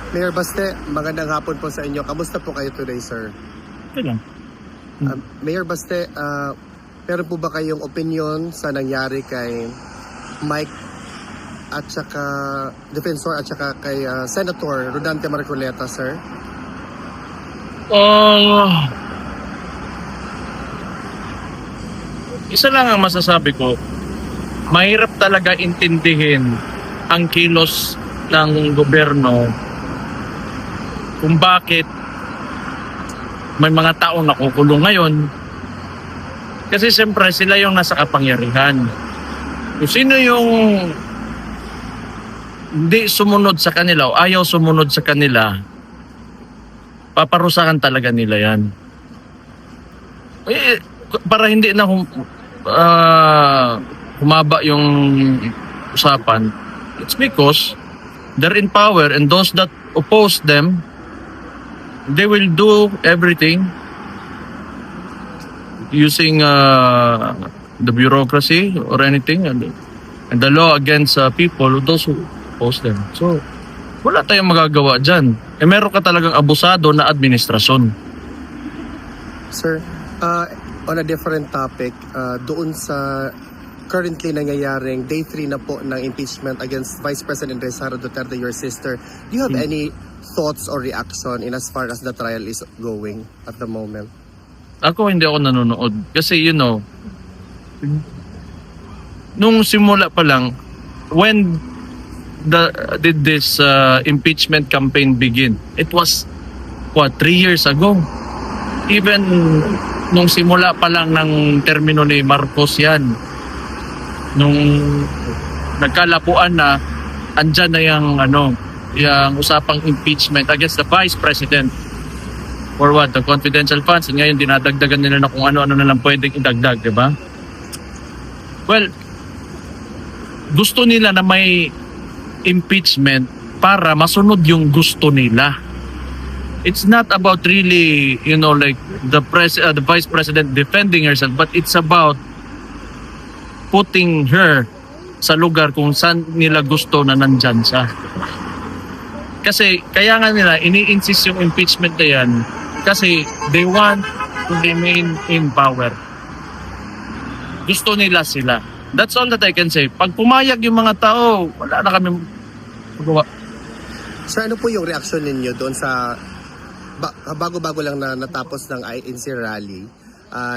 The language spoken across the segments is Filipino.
Mayor Baste, magandang hapon po sa inyo. Kamusta po kayo today, sir? Okay lang. Mayor Baste, meron po ba kayong opinion sa nangyari kay Mike at saka Defensor at saka kay Senator Rodante Marcoleta, sir? Isa lang ang masasabi ko, mahirap talaga intindihin ang kilos ng gobyerno kung bakit may mga taong nakukulong ngayon. Kasi siyempre sila yung nasa kapangyarihan. Kung sino yung hindi sumunod sa kanila o ayaw sumunod sa kanila, paparusahan talaga nila yan. Para hindi na humaba yung usapan, it's because they're in power and those that oppose them, they will do everything using the bureaucracy or anything and the law against people, those who oppose them. So, wala tayong magagawa dyan. Meron ka talagang abusado na administrasyon. Sir, on a different topic, doon sa currently nangyayaring day 3 na po ng impeachment against Vice President Sara Duterte, your sister, do you have any thoughts or reaction in as far as the trial is going at the moment? Ako hindi ako nanonood. Kasi nung simula pa lang, when did this impeachment campaign begin? It was, 3 years ago. Even nung simula pa lang ng termino ni Marcos yan, nung nagkalapuan na, andyan na yung usapang impeachment against the Vice President. For what? The confidential funds. And ngayon dinadagdagan nila na kung ano-ano na lang pwedeng idagdag, di ba? Well, gusto nila na may impeachment para masunod yung gusto nila. It's not about really, like the Vice President defending herself, but it's about putting her sa lugar kung saan nila gusto na nandyan siya. Kasi kaya nga nila ini-insist yung impeachment na yan kasi they want to remain in power. Gusto nila sila. That's all that I can say. Pag pumayag yung mga tao, wala na kami magawa. Sir, ano po yung reaction ninyo doon sa bago-bago lang na natapos ng INC rally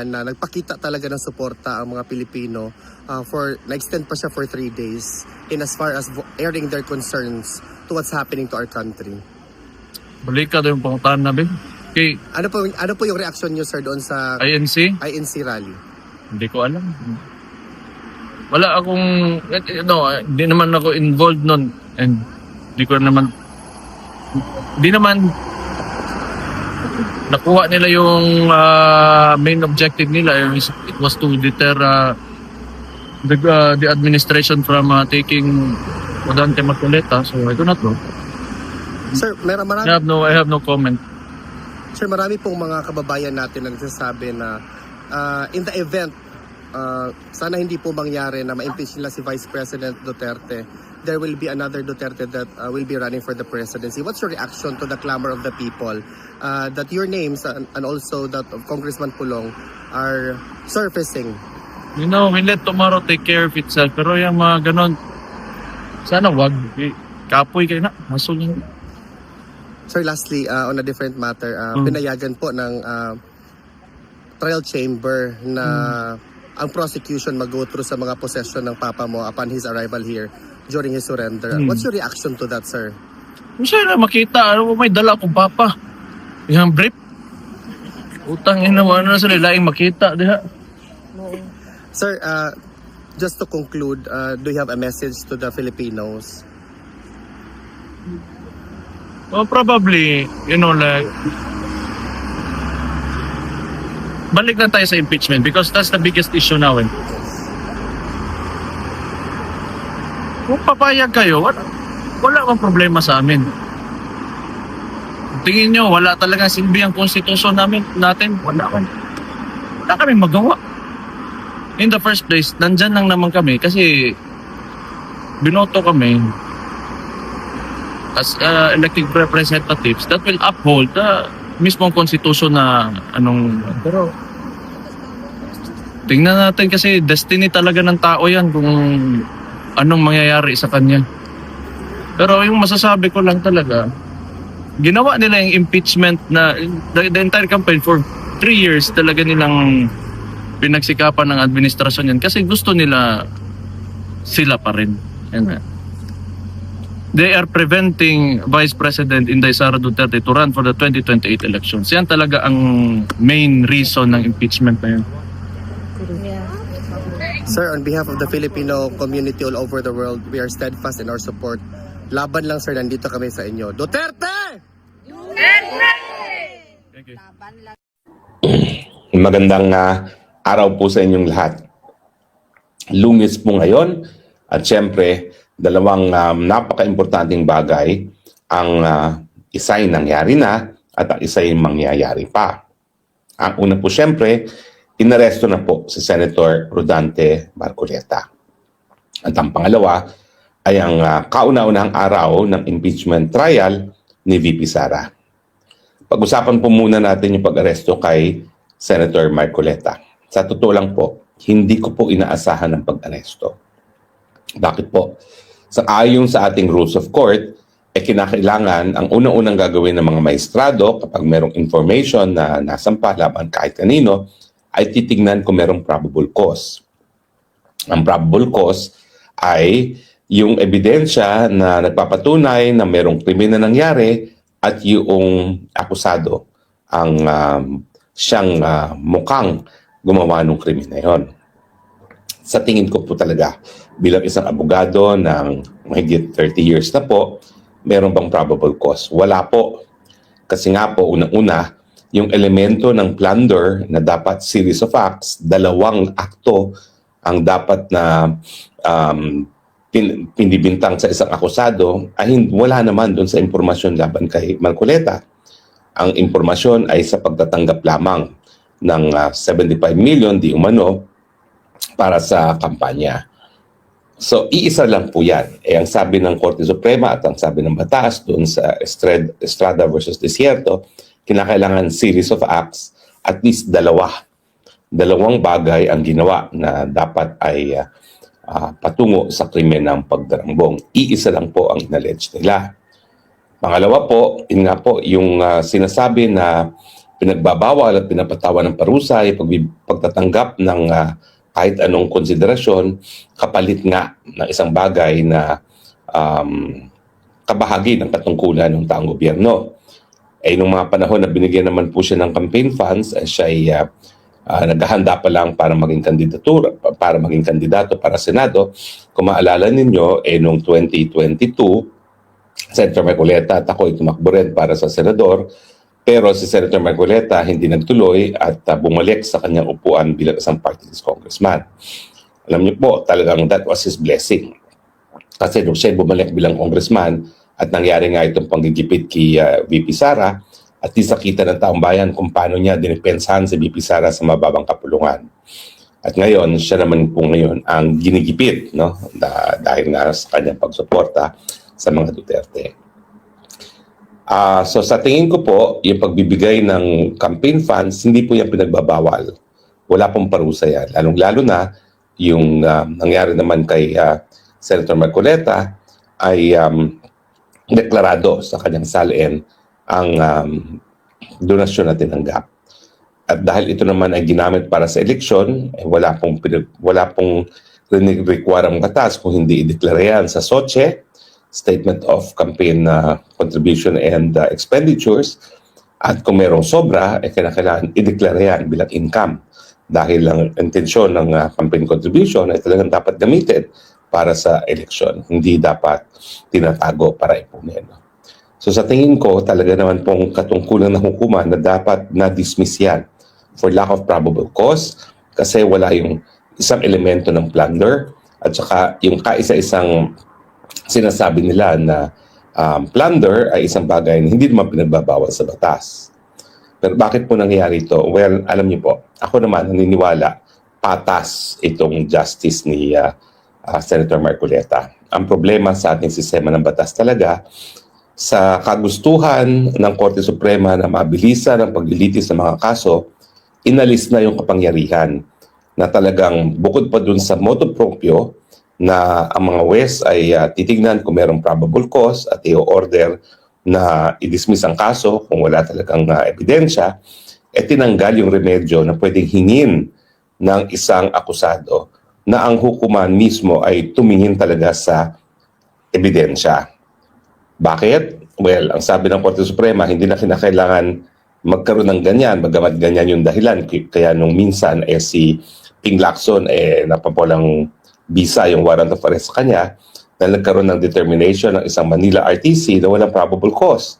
na nagpakita talaga ng suporta ang mga Pilipino na-extend pa siya for 3 days in as far as airing their concerns to what's happening to our country? Balik ka doon yung pangutan namin. Okay. Ano po yung reaction niyo, sir, doon sa INC rally? Hindi ko alam. Wala akong, hindi naman ako involved nun and hindi naman nakuha nila yung main objective nila. It was to deter the administration from taking Rodante Marcoleta. So I do not know. Sir, I have no comment. Sir, marami pong mga kababayan natin na nagsasabi na in the event sana hindi po mangyari na ma-impeach nila si Vice President Duterte, there will be another Duterte that will be running for the presidency. What's your reaction to the clamor of the people that your names and also that of Congressman Pulong are surfacing? We let tomorrow take care of itself. Pero yung mga ganon, sana wag. Kapoy kayo na. Masol yun. Sir, lastly, on a different matter, pinayagan po ng trial chamber na ang prosecution mag-go through sa mga possession ng papa mo upon his arrival here during his surrender. What's your reaction to that, sir? Sana makita. May dala akong papa. Yung brief. Utang ina mo na sila laing makita. Diha. Sir, just to conclude, do you have a message to the Filipinos? Well, probably, balik na tayo sa impeachment because that's the biggest issue now. Kung papayag kayo, wala akong problema sa amin. Tingin nyo, wala talaga silbi ang konstitusyon natin. Wala kami magawa. In the first place, nandyan lang naman kami kasi binoto kami as elected representatives that will uphold the mismong constitution na pero tingnan natin kasi destiny talaga ng tao yan kung anong mangyayari sa kanya. Pero yung masasabi ko lang talaga, ginawa nila yung impeachment na the entire campaign for 3 years talaga nilang pinagsikapan ng administrasyon yan kasi gusto nila sila pa rin. Yan. They are preventing Vice President Inday Sara Duterte to run for the 2028 elections. Yan talaga ang main reason ng impeachment na yun. Sir, on behalf of the Filipino community all over the world, we are steadfast in our support. Laban lang sir, nandito kami sa inyo. Duterte! Thank you. Magandang araw po sa inyong lahat. Lunes po ngayon at syempre dalawang napaka-importanting bagay ang isa'y nangyari na at ang isa'y mangyayari pa. Ang una po syempre, inaresto na po si Senator Rodante Marcoleta. At ang pangalawa ay ang kauna-unahang araw ng impeachment trial ni VP Sara. Pag-usapan po muna natin yung pag-aresto kay Senator Marcoleta. Sa totoo lang po, hindi ko po inaasahan ang pag-aresto. Bakit po? Ayon sa ating rules of court, kinakailangan ang unang-unang gagawin ng mga maestrado kapag merong information na nasampa laban kahit kanino, ay titignan kung merong probable cause. Ang probable cause ay yung ebidensya na nagpapatunay na merong krimen na nangyari at yung akusado ang siyang mukhang gumawa ng krimen na yon. Sa tingin ko po talaga, bilang isang abogado ng mahigit 30 years na po, meron bang probable cause? Wala po. Kasi nga po, unang-una, yung elemento ng plunder na dapat series of acts, dalawang akto ang dapat na pinibintang sa isang akusado ay wala naman doon sa impormasyon laban kay Marcoleta. Ang impormasyon ay sa pagtatanggap lamang ng 75 million di umano para sa kampanya. So, iisa lang po yan. Ang sabi ng Korte Suprema at ang sabi ng batas doon sa Estrada versus Desierto, kinakailangan series of acts, at least dalawang bagay ang ginawa na dapat ay patungo sa krimen ng pagdarangbong. Iisa lang po ang inallege nila. Pangalawa po, yun nga po, yung sinasabi na pinagbabawal at pinapatawan ng parusa ay pagtatanggap ng kahit anong konsiderasyon kapalit nga ng isang bagay na kabahagi ng katungkulan ng taong gobyerno. Nung mga panahon na binigyan naman po siya ng campaign funds, siya ay naghahanda pa lang para maging kandidato para Senado. Kung maalala ninyo, nung 2022, Senator Marcoleta at ako ay tumakbo rin para sa senador. Pero si Senator Marcoleta hindi nagtuloy at bumalik sa kanyang upuan bilang isang party list congressman. Alam niyo po, talagang that was his blessing. Kasi nung siya bumalik bilang congressman, at nangyari nga itong panggigipit kay VP Sara, at least nakita ng taong bayan kung paano niya dinipensahan si VP Sara sa mababang kapulungan. At ngayon, siya naman po ngayon ang ginigipit, no? Dahil nga sa kanyang pagsuporta sa mga Duterte. So sa tingin ko po, yung pagbibigay ng campaign funds, hindi po yan pinagbabawal. Wala pong parusa yan. Lalong-lalo na yung nangyari naman kay Senator Marcoleta ay deklarado sa kanyang salin ang donasyon na tinanggap. At dahil ito naman ay ginamit para sa eleksyon, wala pong require ang batas kung hindi ideklara yan sa SOCHE, Statement of Campaign Contribution and Expenditures, at kung merong sobra, kailangan ideklara yan bilang income. Dahil ang intensyon ng campaign contribution ay talagang dapat gamitin para sa eleksyon. Hindi dapat tinatago para ipunin. So sa tingin ko, talaga naman pong katungkulan ng hukuman na dapat na-dismiss yan for lack of probable cause kasi wala yung isang elemento ng plunder at saka yung kaisa-isang sinasabi nila na plunder ay isang bagay na hindi naman pinagbabawal sa batas. Pero bakit po nangyayari ito? Well, alam niyo po, ako naman naniniwala patas itong justice ni Senator Marcoleta. Ang problema sa ating sistema ng batas talaga sa kagustuhan ng Korte Suprema na mabilisan ang paglilitis ng mga kaso, inalis na yung kapangyarihan na talagang bukod pa dun sa motu proprio na ang mga West ay titignan kung merong probable cause at i-order na i-dismiss ang kaso kung wala talagang ebidensya, tinanggal yung remedyo na pwedeng hingin ng isang akusado na ang hukuman mismo ay tumingin talaga sa ebidensya. Bakit? Well, ang sabi ng Korte Suprema, hindi na kinakailangan magkaroon ng ganyan, bagamat ganyan yung dahilan. Kaya nung minsan, si Ping Lacson, napapalang visa yung warrant of arrest sa kanya, na nagkaroon ng determination ng isang Manila RTC na walang probable cause.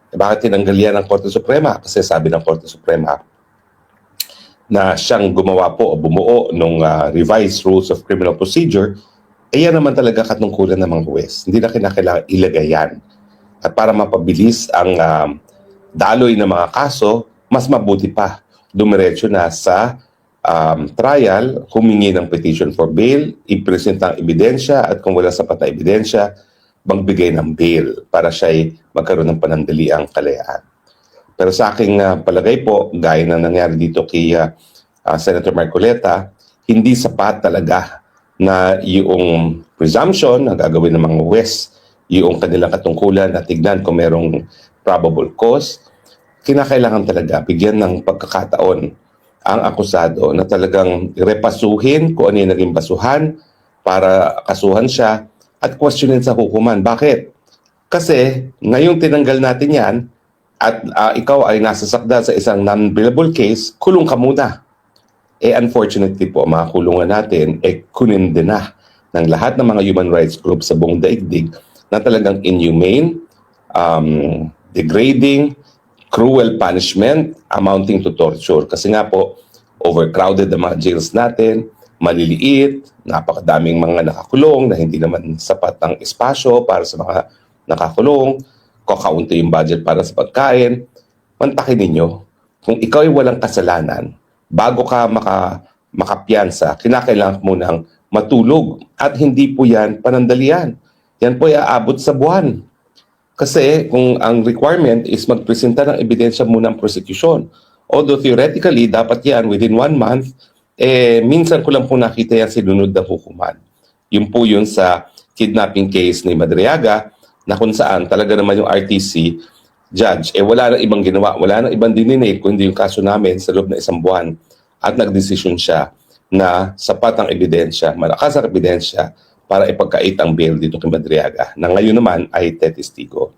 Bakit tinanggal yan ng Korte Suprema? Kasi sabi ng Korte Suprema na siyang gumawa po o bumuo ng revised rules of criminal procedure, yan naman talaga katungkulan ng mga West. Hindi na kinakailangan ilagay yan. At para mapabilis ang daloy ng mga kaso, mas mabuti pa. Dumiretso na sa trial, humingi ng petition for bail, ipresent ang ebidensya at kung wala sapat na ebidensya, magbigay ng bail para siya'y magkaroon ng panandaliang kalayaan. Pero sa aking palagay po, gaya na nangyari dito kay Senator Marcoleta, hindi sapat talaga na yung presumption na gagawin ng mga West, yung kanilang katungkulan na tignan kung merong probable cause, kinakailangan talaga bigyan ng pagkakataon ang akusado na talagang repasuhin kung ano yung naging basuhan para kasuhan siya at questionin sa hukuman. Bakit? Kasi ngayong tinanggal natin yan at ikaw ay nasasakda sa isang non-bailable case, kulong ka muna. Unfortunately po, mga kulungan natin, kuninde na ng lahat ng mga human rights groups sa buong daigdig na talagang inhumane, degrading, cruel punishment amounting to torture. Kasi nga po, overcrowded ang mga jails natin, maliliit, napakadaming mga nakakulong na hindi naman sapat ang espasyo para sa mga nakakulong, kakaunti yung budget para sa pagkain. Mantakin ninyo, kung ikaw ay walang kasalanan, bago ka makapiyansa, kinakailangan mo nang matulog. At hindi po yan panandalian. Yan po ay aabot sa buwan. Kasi kung ang requirement is magpresenta ng ebidensya muna ng prosecution. Although theoretically, dapat yan within 1 month, minsan ko lang po nakita yan sinunod ng hukuman. Yun po yun sa kidnapping case ni Madriaga, na kung saan talaga naman yung RTC judge, wala nang ibang ginawa, wala nang ibang dininate kundi yung kaso namin sa loob ng 1 buwan. At nagdesisyon siya na sapat ang ebidensya, malakas ang ebidensya para ipagkait ang bail dito kay Madriaga, na ngayon naman ay testigo.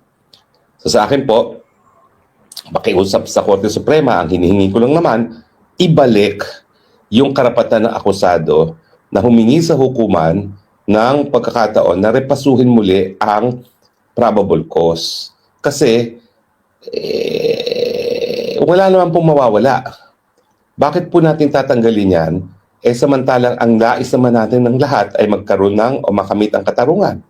So sa akin po, makiusap sa Korte Suprema, ang hinihingi ko lang naman, ibalik yung karapatan ng akusado na humingi sa hukuman ng pagkakataon na repasuhin muli ang probable cause. Kasi, wala naman pong mawawala. Bakit po natin tatanggalin yan? Samantalang ang nais naman natin ng lahat ay magkaroon ng o makamit ang katarungan.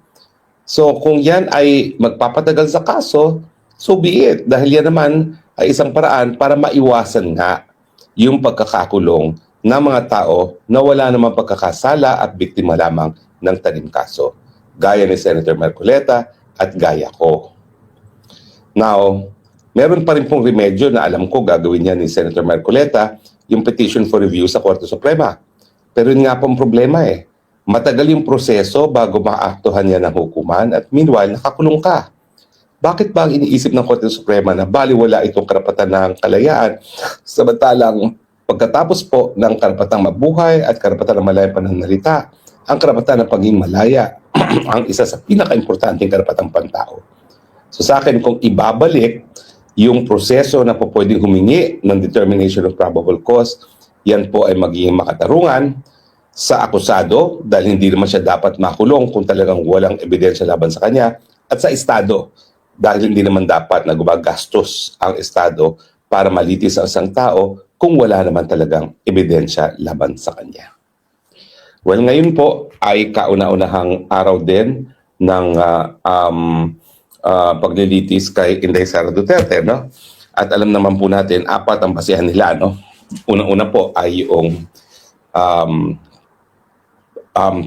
So kung yan ay magpapatagal sa kaso, so be it. Dahil yan naman ay isang paraan para maiwasan nga yung pagkakakulong ng mga tao na wala namang pagkakasala at biktima lamang ng tanim kaso. Gaya ni Senator Marcoleta at gaya ko. Now, meron pa rin pong remedyo na alam ko gagawin niya ni Senator Marcoleta, yung petition for review sa Korte Suprema. Pero yun nga pong problema matagal yung proseso bago maaktuhan niya ng hukuman at meanwhile, nakakulong ka. Bakit ba ang iniisip ng Korte Suprema na baliwala itong karapatan ng kalayaan samantalang pagkatapos po ng karapatang mabuhay at karapatan ng malayang pananalita, ang karapatan ng pagiging malaya ang isa sa pinaka-importanting karapatang pantao. So sa akin, kung ibabalik yung proseso na po pwedeng humingi ng determination of probable cause, yan po ay magiging makatarungan sa akusado dahil hindi naman siya dapat makulong kung talagang walang ebidensya laban sa kanya, at sa Estado dahil hindi naman dapat na gumagastos ang Estado para malitis ang isang tao kung wala naman talagang ebidensya laban sa kanya. Well, ngayon po ay kauna-unahang araw din ng paglilitis kay Inday Sara Duterte, no? At alam naman po natin, 4 ang basihan nila, no? Unang-una po ay yung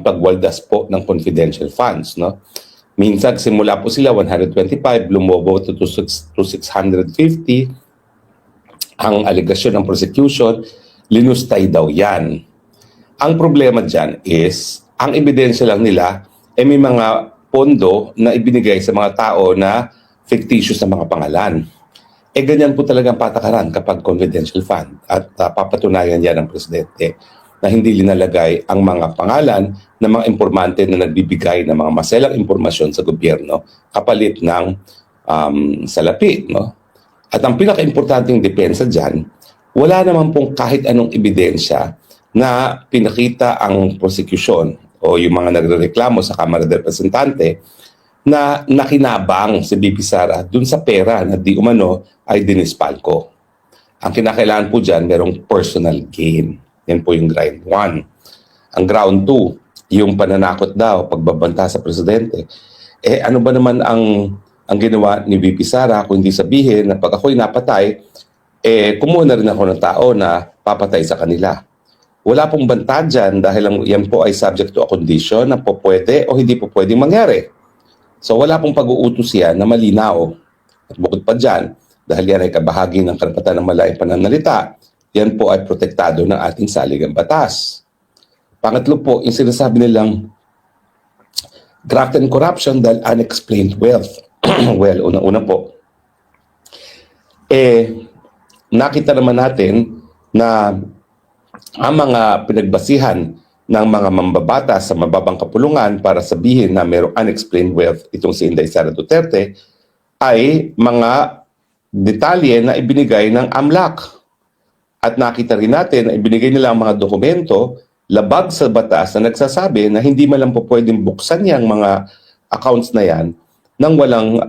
pagwaldas po ng confidential funds, no? Minsan simula po sila 125, lumobo to 650. Ang alegasyon ng prosecution, linustay daw yan. Ang problema dyan is, ang ebidensya lang nila, may mga pondo na ibinigay sa mga tao na fictitious na mga pangalan. Ganyan po talaga ang patakaran kapag confidential fund at papatunayan yan ng presidente na hindi linalagay ang mga pangalan ng mga impormante na nagbibigay ng mga maselang impormasyon sa gobyerno kapalit ng salapi. No? At ang pinaka-importanting depensa dyan, wala naman pong kahit anong ebidensya na pinakita ang prosecution o yung mga nagrereklamo sa Kamara de Representante na nakinabang si BP Sara dun sa pera na di umano ay dinispalko. Ang kinakailangan po dyan, merong personal gain. Yan po yung ground 1. Ang ground 2, yung pananakot daw, pagbabanta sa presidente. Ano ba naman ang ginawa ni BP Sara kung hindi sabihin na pag ako'y napatay, kumuha na rin ako ng tao na papatay sa kanila. Wala pong banta dyan dahil yan po ay subject to a condition na po pwede o hindi po pwedeng mangyari. So wala pong pag-uutos yan na malinaw. At bukod pa dyan, dahil yan ay kabahagi ng karapatan ng malayang pananalita, yan po ay protektado ng ating saligang batas. Pangatlo po, yung sinasabi nilang graft and corruption dahil unexplained wealth. Well, una-una po. Nakita naman natin na ang mga pinagbasihan ng mga mambabata sa mababang kapulungan para sabihin na mayroong unexplained wealth itong si Inday Sara Duterte ay mga detalye na ibinigay ng AMLAC. At nakita rin natin na ibinigay nila ang mga dokumento labag sa batas na nagsasabi na hindi man lang po pwedeng buksan yung mga accounts na yan nang walang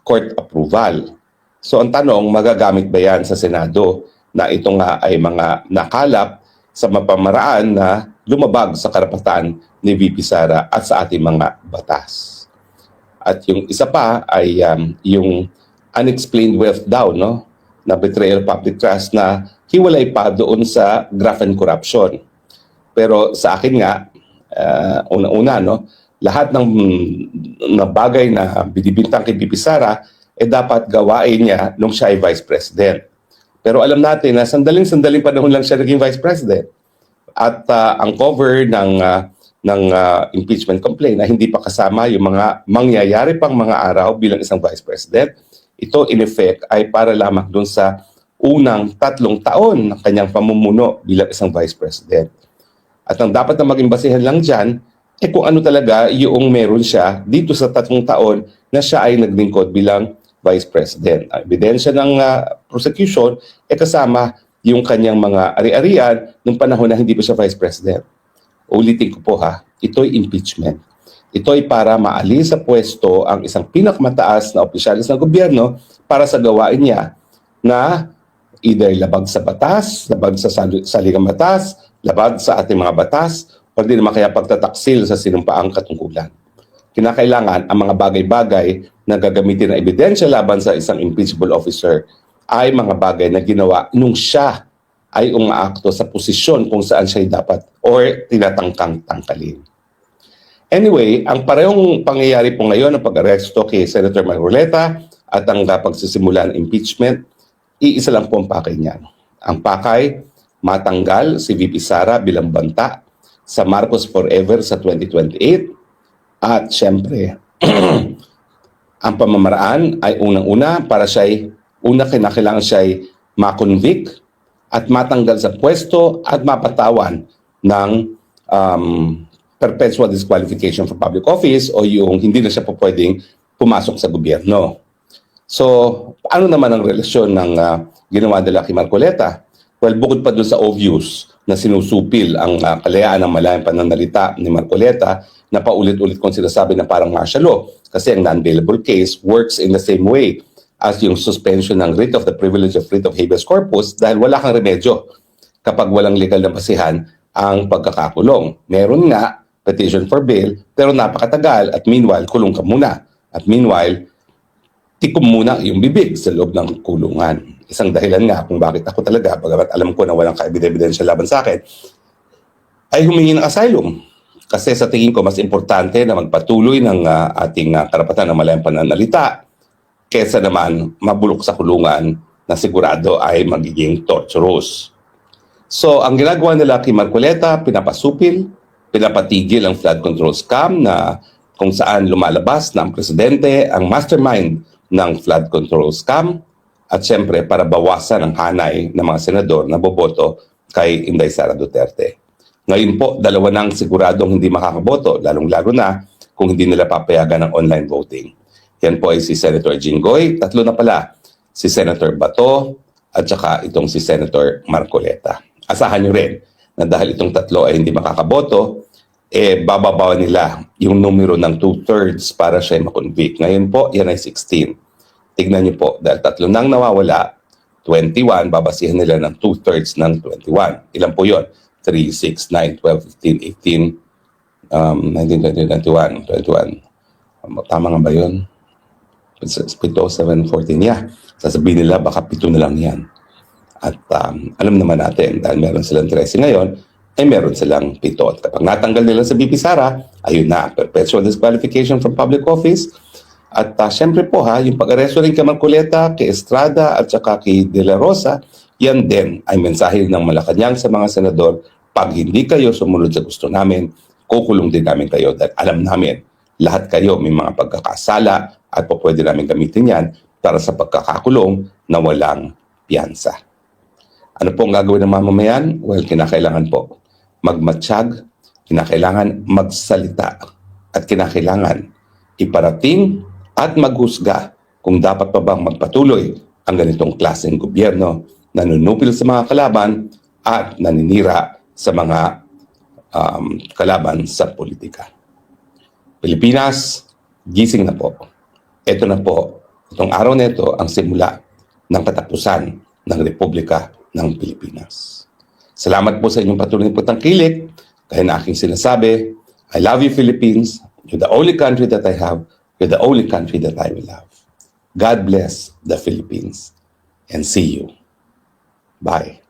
court approval. So ang tanong, magagamit ba yan sa Senado na ito nga ay mga nakalap sa mapamaraan na lumabag sa karapatan ni VP Sara at sa ating mga batas. At yung isa pa ay yung unexplained wealth daw, no? Na betrayal of public trust na hiwalay pa doon sa graft and corruption. Pero sa akin nga, una-una, no? Lahat ng bagay na binibintang kay VP Sara dapat gawain niya nung siya ay Vice President. Pero alam natin na sandaling-sandaling panahon lang siya naging Vice President. At ang cover ng impeachment complaint na hindi pa kasama yung mga mangyayari pang mga araw bilang isang Vice President, ito in effect ay para lamang dun sa unang 3 taon ng kanyang pamumuno bilang isang Vice President. At ang dapat na maging basihan lang dyan, kung ano talaga yung meron siya dito sa 3 taon na siya ay naglingkod bilang Vice President. Ang ebidensya ng prosecution kasama yung kanyang mga ari-arian nung panahon na hindi pa siya Vice President. Ulitin ko po ito'y impeachment. Ito'y para maalis sa pwesto ang isang pinakamataas na opisyalis ng gobyerno para sa gawain niya na either labag sa batas, labag sa saligang batas, labag sa ating mga batas, o di naman kaya pagtataksil sa sinumpaang katungkulan. Kinakailangan ang mga bagay-bagay na gagamitin na ebidensya laban sa isang impeachable officer ay mga bagay na ginawa nung siya ay umaakto sa posisyon kung saan siya dapat or tinatangkang tangkalin. Anyway, ang parehong pangyayari po ngayon ng pag-aresto kay Senator Marcoleta at ang pagsisimula ng impeachment, iisa lang po ang pakay niyan. Ang pakay, matanggal si VP Sara bilang banta sa Marcos Forever sa 2028 at syempre, ang pamamaraan ay unang-una para siya'y kinakailangan siya'y makonvict at matanggal sa pwesto at mapatawan ng perpetual disqualification for public office o yung hindi na siya po pwedeng pumasok sa gobyerno. So, ano naman ang relasyon ng ginawa nila kay Marcoleta? Well, bukod pa doon sa obvious na sinusupil ang kalayaan ng malayang pananalita ni Marcoleta na paulit-ulit kong sinasabi na parang martial law kasi ang non-bailable case works in the same way as yung suspension ng writ of the privilege of writ of habeas corpus dahil wala kang remedyo kapag walang legal na basihan ang pagkakakulong. Meron nga petition for bail pero napakatagal at meanwhile kulong ka muna. At meanwhile, tikom muna yung bibig sa loob ng kulungan. Isang dahilan nga kung bakit ako talaga, bagamat alam ko na walang kaebidensya laban sa akin, ay humingi ng asylum. Kasi sa tingin ko, mas importante na magpatuloy ng ating karapatan ng malayang pananalita kesa naman mabulok sa kulungan na sigurado ay magiging torturous. So, ang ginagawa nila kay Marcoleta, pinapasupil, pinapatigil ang flood control scam na kung saan lumalabas na ang presidente, ang mastermind ng flood control scam, at syempre para bawasan ang hanay ng mga senador na boboto kay Inday Sara Duterte. Ngayon po, dalawa nang siguradong hindi makakaboto, lalong-lalo na kung hindi nila papayagan ng online voting. Yan po ay si Senator Jinggoy, tatlo na pala, si Senator Bato, at saka itong si Senator Marcoleta. Asahan nyo rin na dahil itong tatlo ay hindi makakaboto, bababawan nila yung numero ng 2/3 para siya makonvict. Ngayon po, yan ay 16. Tignan niyo po, dahil tatlo nang nawawala, 21, babasihan nila ng 2/3 ng 21. Ilan po yun? 3, 6, 9, 12, 15, 18, 19, 20, 21, 21. Tama nga ba yun? 7, 14, yeah. Sasabihin nila, baka 7 na lang yan. At alam naman natin, dahil meron silang 13 ngayon, ay meron silang 7. At kapag natanggal nila sa BP Sara, ayun na, perpetual disqualification from public office. At syempre po yung pag-aresto rin kay Marcoleta, kay Estrada at saka kay De La Rosa, yan din ay mensahe ng Malacanang sa mga senador, pag hindi kayo sumunod sa gusto namin, kukulong din namin kayo dahil alam namin, lahat kayo may mga pagkakasala at po pwede namin gamitin yan para sa pagkakakulong na walang piyansa. Ano po ang gagawin ng mamamayan? Well, kinakailangan po magmatsyag, kinakailangan magsalita, at kinakailangan iparating at maghusga kung dapat pa bang magpatuloy ang ganitong klaseng gobyerno na nanunupil sa mga kalaban at naninira sa mga kalaban sa politika. Pilipinas, gising na po. Ito na po, itong araw na ito ang simula ng katapusan ng Republika ng Pilipinas. Salamat po sa inyong patuloy na pagtangkilik. Kaya na aking sinasabi, I love you, Philippines. You're the only country that I have. You're the only country that I will love. God bless the Philippines. And see you. Bye.